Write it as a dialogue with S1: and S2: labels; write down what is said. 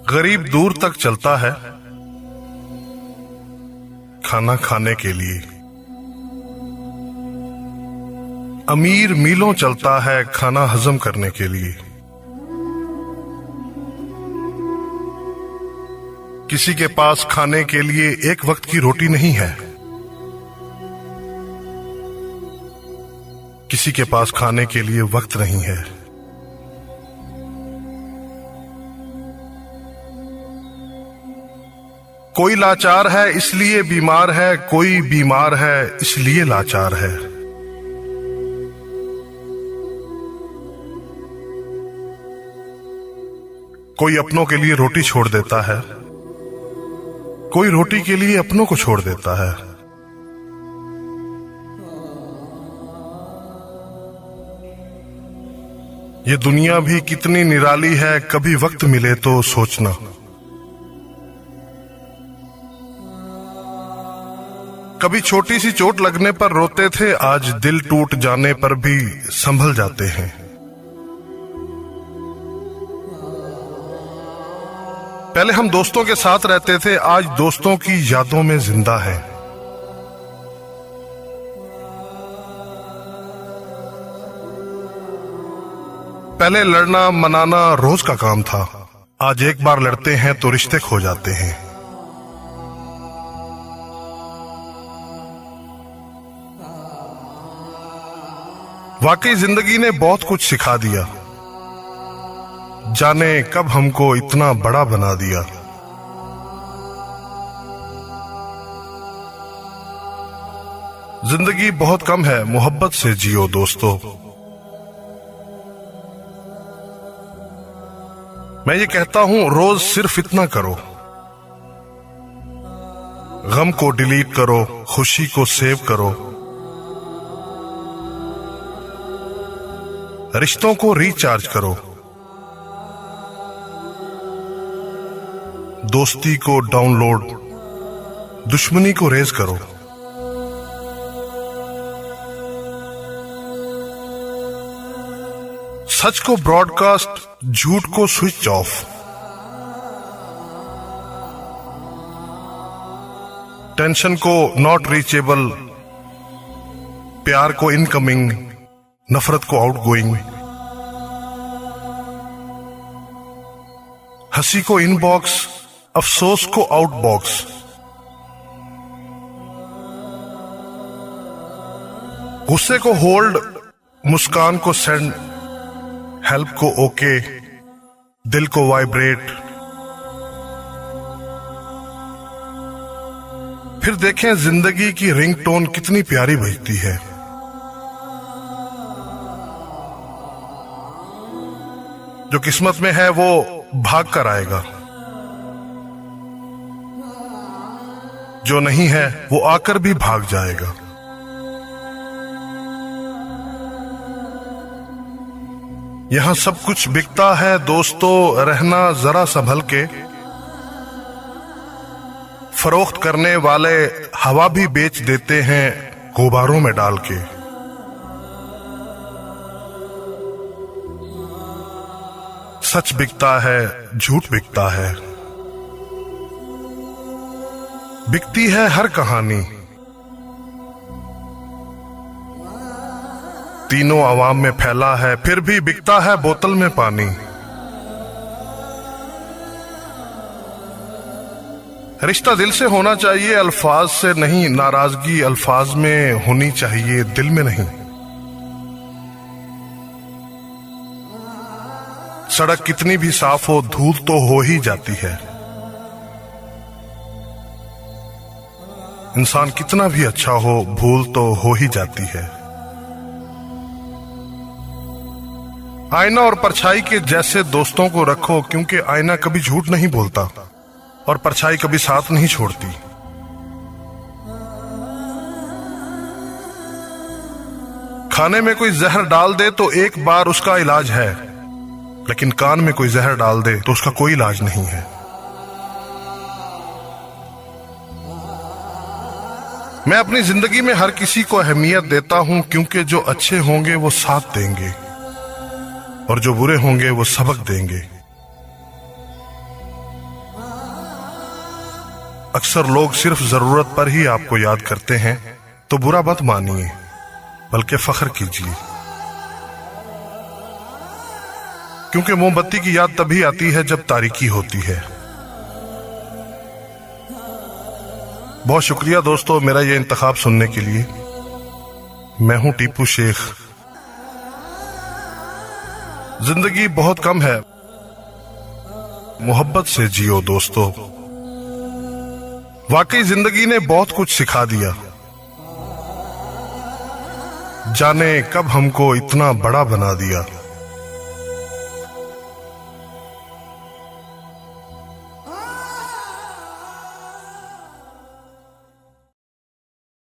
S1: गरीब दूर तक चलता है खाना खाने के लिए, अमीर मीलों चलता है खाना हजम करने के लिए। किसी के पास खाने के लिए एक वक्त की रोटी नहीं है, किसी के पास खाने के लिए वक्त नहीं है। कोई लाचार है इसलिए बीमार है, कोई बीमार है इसलिए लाचार है। कोई अपनों के लिए रोटी छोड़ देता है, कोई रोटी के लिए अपनों को छोड़ देता है। ये दुनिया भी कितनी निराली है, कभी वक्त मिले तो सोचना। कभी छोटी सी चोट लगने पर रोते थे, आज दिल टूट जाने पर भी संभल जाते हैं। पहले हम दोस्तों के साथ रहते थे, आज दोस्तों की यादों में जिंदा हैं। पहले लड़ना मनाना रोज का काम था, आज एक बार लड़ते हैं तो रिश्ते खो जाते हैं। वाकई जिंदगी ने बहुत कुछ सिखा दिया, जाने कब हमको इतना बड़ा बना दिया। जिंदगी बहुत कम है, मोहब्बत से जियो दोस्तों। मैं ये कहता हूं रोज सिर्फ इतना करो, गम को डिलीट करो, खुशी को सेव करो, रिश्तों को रिचार्ज करो, दोस्ती को डाउनलोड, दुश्मनी को रेज करो। सच को ब्रॉडकास्ट, झूठ को स्विच ऑफ। टेंशन को नॉट रीचेबल, प्यार को इनकमिंग, नफरत को आउटगोइंग, हंसी को इनबॉक्स, अफसोस को आउटबॉक्स। गुस्से को होल्ड, मुस्कान को सेंड, हेल्प को ओके, दिल को वाइब्रेट। फिर देखें जिंदगी की रिंगटोन कितनी प्यारी बजती है। जो किस्मत में है वो भाग कर आएगा, जो नहीं है वो आकर भी भाग जाएगा। यहां सब कुछ बिकता है दोस्तों, रहना जरा संभल के। फरोख्त करने वाले हवा भी बेच देते हैं गुब्बारों में डाल के। सच बिकता है, झूठ बिकता है, बिकती है हर कहानी। तीनों आवाम में फैला है, फिर भी बिकता है बोतल में पानी। रिश्ता दिल से होना चाहिए, अल्फाज से नहीं। नाराजगी अल्फाज में होनी चाहिए, दिल में नहीं। सड़क कितनी भी साफ हो, धूल तो हो ही जाती है। इंसान कितना भी अच्छा हो, भूल तो हो ही जाती है। आईना और परछाई के जैसे दोस्तों को रखो, क्योंकि आईना कभी झूठ नहीं बोलता और परछाई कभी साथ नहीं छोड़ती। खाने में कोई जहर डाल दे तो एक बार उसका इलाज है, लेकिन कान में कोई जहर डाल दे तो उसका कोई इलाज नहीं है। मैं अपनी जिंदगी में हर किसी को अहमियत देता हूं, क्योंकि जो अच्छे होंगे वो साथ देंगे और जो बुरे होंगे वो सबक देंगे। अक्सर लोग सिर्फ जरूरत पर ही आपको याद करते हैं, तो बुरा मत मानिए, बल्कि फख्र कीजिए, क्योंकि मोमबत्ती की याद तभी आती है जब तारीकी होती है। बहुत शुक्रिया दोस्तों मेरा ये इंतखाब सुनने के लिए। मैं हूं टीपू शेख। जिंदगी बहुत कम है, मोहब्बत से जियो दोस्तों। वाकई जिंदगी ने बहुत कुछ सिखा दिया, जाने कब हमको इतना बड़ा बना दिया।